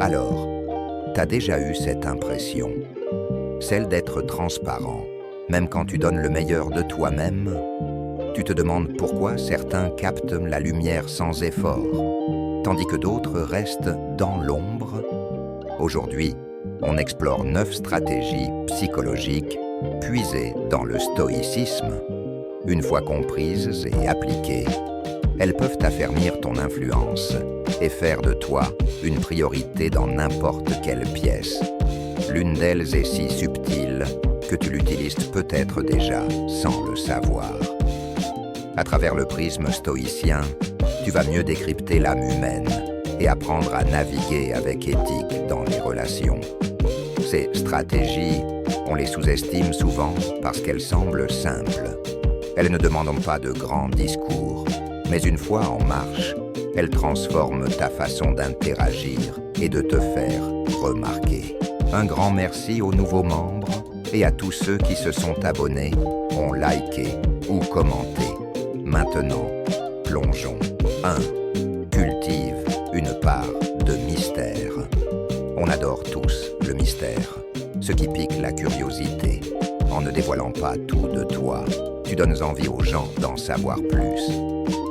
Alors, t'as déjà eu cette impression, celle d'être transparent, même quand tu donnes le meilleur de toi-même. Tu te demandes pourquoi certains captent la lumière sans effort, tandis que d'autres restent dans l'ombre. Aujourd'hui, on explore 9 stratégies psychologiques puisées dans le stoïcisme. Une fois comprises et appliquées, elles peuvent affermir ton influence et faire de toi une priorité dans n'importe quelle pièce. L'une d'elles est si subtile que tu l'utilises peut-être déjà sans le savoir. À travers le prisme stoïcien, tu vas mieux décrypter l'âme humaine et apprendre à naviguer avec éthique dans les relations. Ces stratégies, on les sous-estime souvent parce qu'elles semblent simples. Elles ne demandent pas de grands discours, mais une fois en marche, elles transforment ta façon d'interagir et de te faire remarquer. Un grand merci aux nouveaux membres et à tous ceux qui se sont abonnés, ont liké ou commenté. Maintenant, plongeons. 1. Cultive une part de mystère. On adore tous le mystère, ce qui pique la curiosité. En ne dévoilant pas tout de toi, tu donnes envie aux gens d'en savoir plus.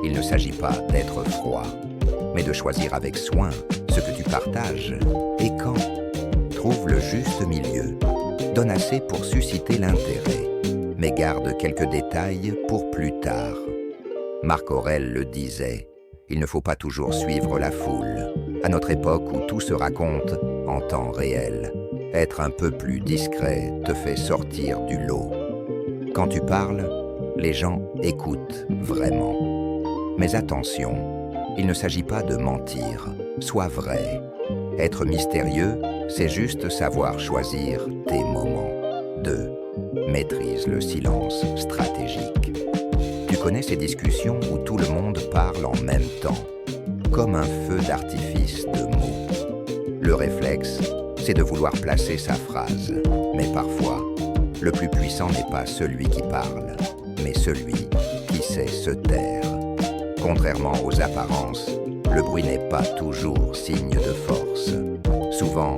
Il ne s'agit pas d'être froid, mais de choisir avec soin ce que tu partages et quand. Trouve le juste milieu. Donne assez pour susciter l'intérêt, mais garde quelques détails pour plus tard. Marc Aurèle le disait, il ne faut pas toujours suivre la foule. À notre époque où tout se raconte en temps réel, être un peu plus discret te fait sortir du lot. Quand tu parles, les gens écoutent vraiment. Mais attention, il ne s'agit pas de mentir, sois vrai. Être mystérieux, c'est juste savoir choisir tes moments. 2. Maîtrise le silence stratégique. Tu connais ces discussions où tout le monde parle en même temps, comme un feu d'artifice de mots. Le réflexe, c'est de vouloir placer sa phrase, mais parfois, le plus puissant n'est pas celui qui parle, mais celui qui sait se taire. Contrairement aux apparences, le bruit n'est pas toujours signe de force. Souvent,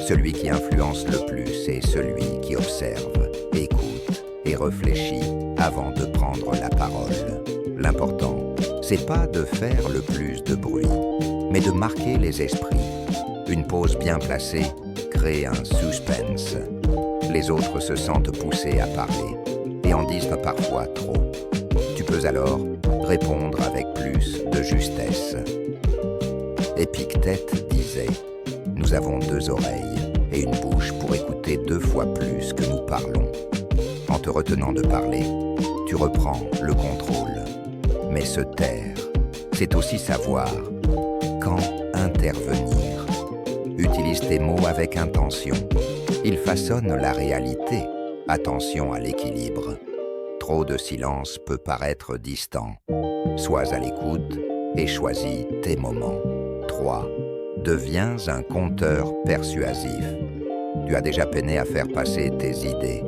celui qui influence le plus est celui qui observe, écoute et réfléchit avant de prendre la parole. L'important, c'est pas de faire le plus de bruit, mais de marquer les esprits. Une pause bien placée crée un suspense. Les autres se sentent poussés à parler et en disent parfois trop. Tu peux alors répondre avec plus de justesse. Épictète disait « Nous avons 2 oreilles et une bouche pour écouter 2 fois plus que nous parlons. » En te retenant de parler, tu reprends le contrôle. Mais se taire, c'est aussi savoir quand intervenir. Utilise tes mots avec intention. Ils façonnent la réalité. Attention à l'équilibre. Trop de silence peut paraître distant. Sois à l'écoute et choisis tes moments. 3. Deviens un conteur persuasif. Tu as déjà peiné à faire passer tes idées.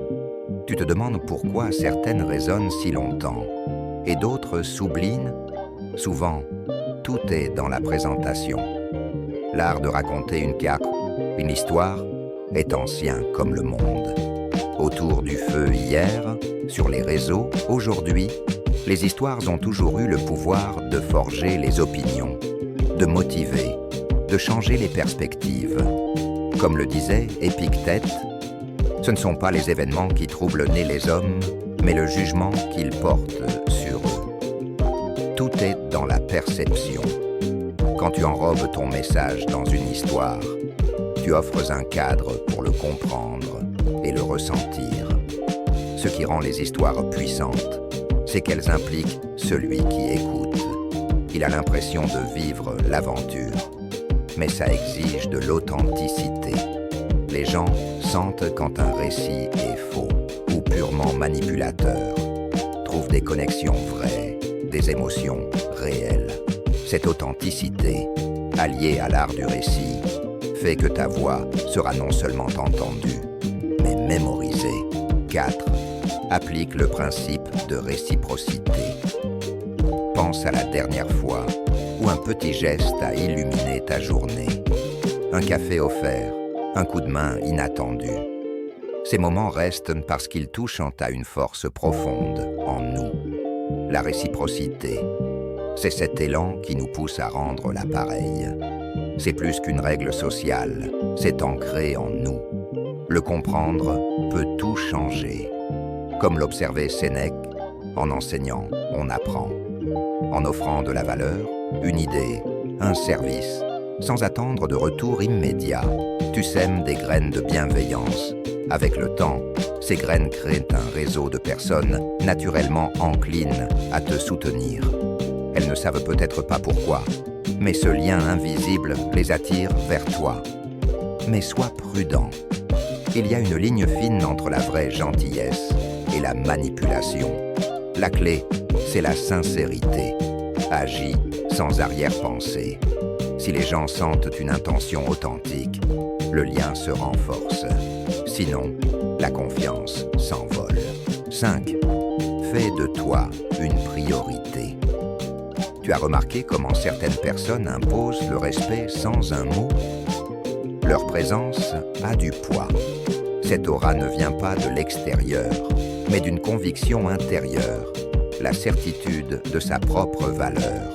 Tu te demandes pourquoi certaines résonnent si longtemps et d'autres s'oublient. Souvent, tout est dans la présentation. L'art de raconter une histoire est ancien comme le monde. Autour du feu hier, sur les réseaux, aujourd'hui, les histoires ont toujours eu le pouvoir de forger les opinions, de motiver, de changer les perspectives. Comme le disait Épictète, ce ne sont pas les événements qui troublent nez les hommes, mais le jugement qu'ils portent sur eux. Tout est dans la perception. Quand tu enrobes ton message dans une histoire, tu offres un cadre pour le comprendre et le ressentir. Ce qui rend les histoires puissantes, c'est qu'elles impliquent celui qui écoute. Il a l'impression de vivre l'aventure, mais ça exige de l'authenticité. Les gens sentent quand un récit est faux ou purement manipulateur, trouvent des connexions vraies, des émotions réelles. Cette authenticité, alliée à l'art du récit, fait que ta voix sera non seulement entendue, mais mémorisée. 4. Applique le principe de réciprocité. Pense à la dernière fois où un petit geste a illuminé ta journée. un café offert, un coup de main inattendu. Ces moments restent parce qu'ils touchent à une force profonde en nous. La réciprocité, c'est cet élan qui nous pousse à rendre l'appareil. C'est plus qu'une règle sociale, c'est ancré en nous. Le comprendre peut tout changer. Comme l'observait Sénèque, en enseignant, on apprend. En offrant de la valeur, une idée, un service, sans attendre de retour immédiat, tu sèmes des graines de bienveillance. Avec le temps, ces graines créent un réseau de personnes naturellement enclines à te soutenir. Elles ne savent peut-être pas pourquoi, mais ce lien invisible les attire vers toi. Mais sois prudent. Il y a une ligne fine entre la vraie gentillesse et la manipulation. La clé, c'est la sincérité. Agis sans arrière-pensée. Si les gens sentent une intention authentique, le lien se renforce. Sinon, la confiance s'envole. 5. Fais de toi une priorité. Tu as remarqué comment certaines personnes imposent le respect sans un mot? Leur présence a du poids. Cette aura ne vient pas de l'extérieur, mais d'une conviction intérieure, la certitude de sa propre valeur.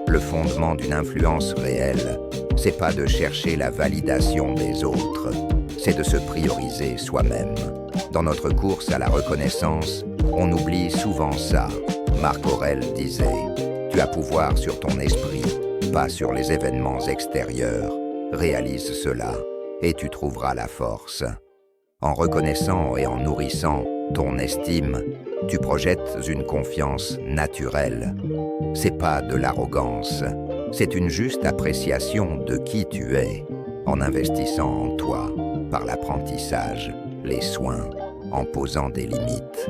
Le fondement d'une influence réelle, c'est pas de chercher la validation des autres, c'est de se prioriser soi-même. Dans notre course à la reconnaissance, on oublie souvent ça. Marc Aurèle disait « Tu as pouvoir sur ton esprit, pas sur les événements extérieurs. Réalise cela, et tu trouveras la force. » En reconnaissant et en nourrissant ton estime, tu projettes une confiance naturelle. C'est pas de l'arrogance, c'est une juste appréciation de qui tu es, en investissant en toi, par l'apprentissage, les soins, en posant des limites.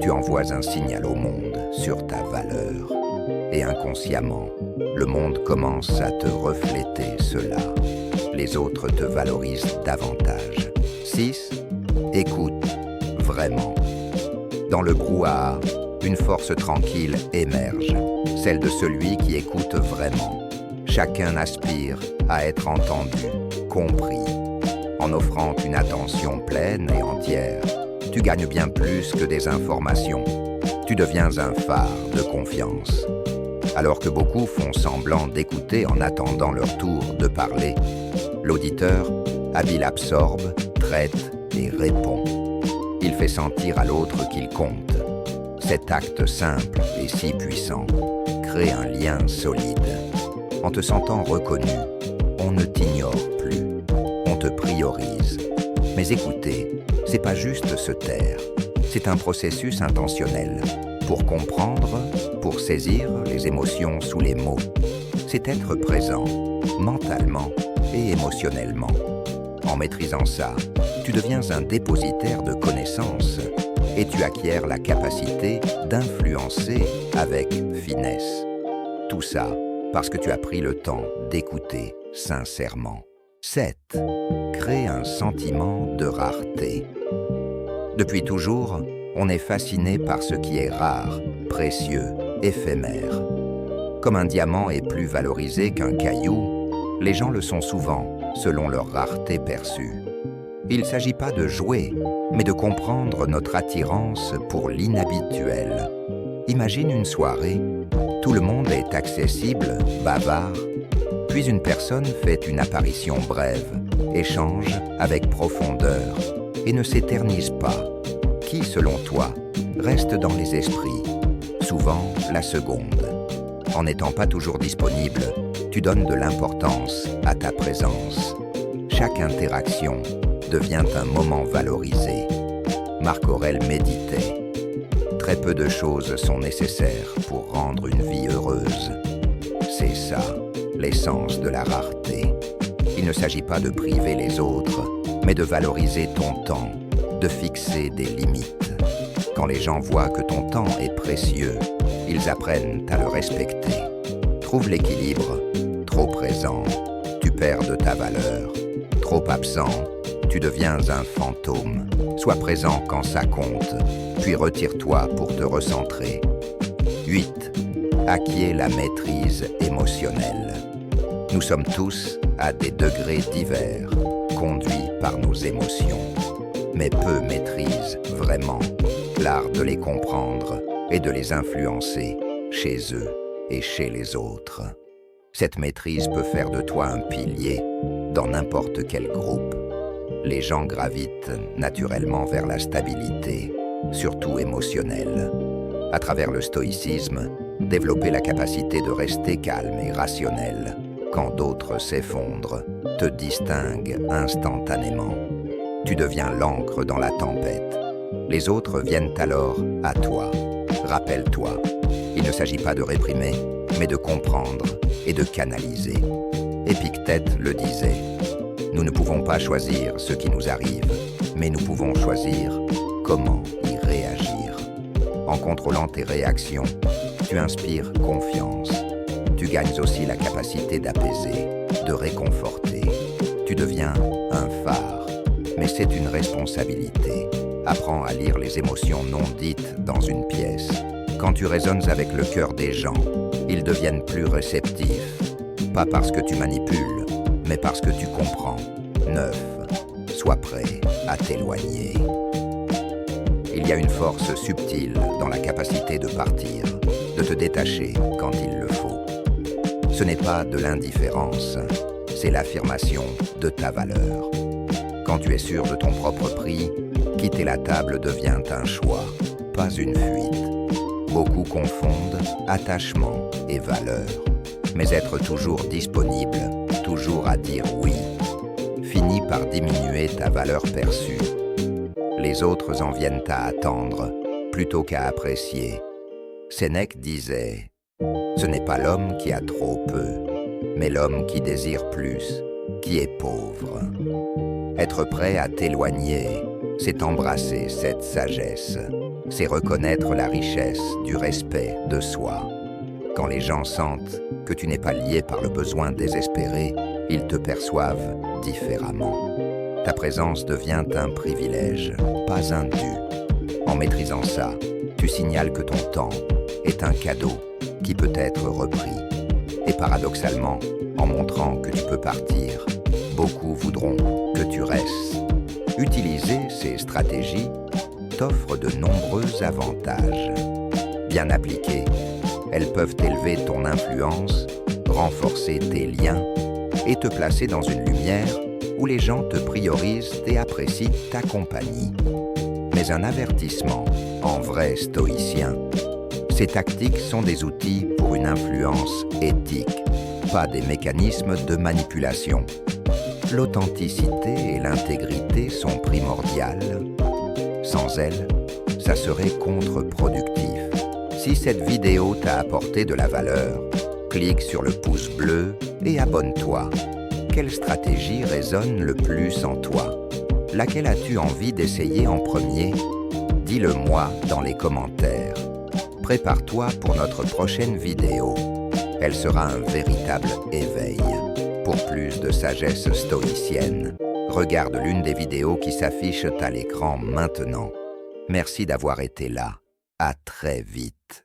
Tu envoies un signal au monde sur ta valeur. Et inconsciemment, le monde commence à te refléter cela. Les autres te valorisent davantage. 6. Écoute vraiment. Dans le brouhaha, une force tranquille émerge, celle de celui qui écoute vraiment. Chacun aspire à être entendu, compris. En offrant une attention pleine et entière, tu gagnes bien plus que des informations. Tu deviens un phare de confiance. Alors que beaucoup font semblant d'écouter en attendant leur tour de parler, l'auditeur, habile, absorbe, traite et répond. Il fait sentir à l'autre qu'il compte. Cet acte simple et si puissant crée un lien solide. En te sentant reconnu, on ne t'ignore plus, on te priorise. Mais écouter, c'est pas juste se taire, c'est un processus intentionnel. Pour comprendre, pour saisir les émotions sous les mots, c'est être présent, mentalement et émotionnellement. En maîtrisant ça, tu deviens un dépositaire de connaissances et tu acquiers la capacité d'influencer avec finesse. Tout ça parce que tu as pris le temps d'écouter sincèrement. 7. Crée un sentiment de rareté. Depuis toujours, on est fasciné par ce qui est rare, précieux, éphémère. Comme un diamant est plus valorisé qu'un caillou, les gens le sont souvent selon leur rareté perçue. Il ne s'agit pas de jouer, mais de comprendre notre attirance pour l'inhabituel. Imagine une soirée, tout le monde est accessible, bavard, puis une personne fait une apparition brève, échange avec profondeur et ne s'éternise pas. Qui, selon toi, reste dans les esprits? Souvent, la seconde. En n'étant pas toujours disponible, tu donnes de l'importance à ta présence. Chaque interaction devient un moment valorisé. Marc Aurèle méditait. Très peu de choses sont nécessaires pour rendre une vie heureuse. C'est ça, l'essence de la rareté. Il ne s'agit pas de priver les autres, mais de valoriser ton temps, de fixer des limites. Quand les gens voient que ton temps est précieux, ils apprennent à le respecter. Trouve l'équilibre. Trop présent, tu perds de ta valeur. Trop absent, tu deviens un fantôme. Sois présent quand ça compte, puis retire-toi pour te recentrer. 8. Acquiers la maîtrise émotionnelle. Nous sommes tous, à des degrés divers, conduits par nos émotions. Mais peu maîtrisent vraiment l'art de les comprendre et de les influencer chez eux et chez les autres. Cette maîtrise peut faire de toi un pilier dans n'importe quel groupe. Les gens gravitent naturellement vers la stabilité, surtout émotionnelle. À travers le stoïcisme, développer la capacité de rester calme et rationnel quand d'autres s'effondrent te distingue instantanément. Tu deviens l'encre dans la tempête. Les autres viennent alors à toi. Rappelle-toi, il ne s'agit pas de réprimer, mais de comprendre et de canaliser. Épictète le disait, nous ne pouvons pas choisir ce qui nous arrive, mais nous pouvons choisir comment y réagir. En contrôlant tes réactions, tu inspires confiance. Tu gagnes aussi la capacité d'apaiser, de réconforter. Tu deviens un phare, mais c'est une responsabilité. Apprends à lire les émotions non dites dans une pièce. Quand tu résonnes avec le cœur des gens, ils deviennent plus réceptifs. Pas parce que tu manipules, mais parce que tu comprends. 9. Sois prêt à t'éloigner. Il y a une force subtile dans la capacité de partir, de te détacher quand il le faut. Ce n'est pas de l'indifférence, c'est l'affirmation de ta valeur. Quand tu es sûr de ton propre prix, quitter la table devient un choix, pas une fuite. Beaucoup confondent attachement et valeur. Mais être toujours disponible, toujours à dire oui, finit par diminuer ta valeur perçue. Les autres en viennent à attendre, plutôt qu'à apprécier. Sénèque disait « Ce n'est pas l'homme qui a trop peu, mais l'homme qui désire plus, qui est pauvre. » Être prêt à t'éloigner, c'est embrasser cette sagesse. C'est reconnaître la richesse du respect de soi. Quand les gens sentent que tu n'es pas lié par le besoin désespéré, ils te perçoivent différemment. Ta présence devient un privilège, pas un dû. En maîtrisant ça, tu signales que ton temps est un cadeau qui peut être repris. Et paradoxalement, en montrant que tu peux partir, beaucoup voudront que tu restes. Utiliser ces stratégies t'offre de nombreux avantages. Bien appliquées, elles peuvent élever ton influence, renforcer tes liens et te placer dans une lumière où les gens te priorisent et apprécient ta compagnie. Mais un avertissement, en vrai stoïcien, ces tactiques sont des outils pour une influence éthique, pas des mécanismes de manipulation. L'authenticité et l'intégrité sont primordiales. Sans elles, ça serait contre-productif. Si cette vidéo t'a apporté de la valeur, clique sur le pouce bleu et abonne-toi. Quelle stratégie résonne le plus en toi? Laquelle as-tu envie d'essayer en premier? Dis-le moi dans les commentaires. Prépare-toi pour notre prochaine vidéo. Elle sera un véritable éveil. Pour plus de sagesse stoïcienne, regarde l'une des vidéos qui s'affichent à l'écran maintenant. Merci d'avoir été là. À très vite.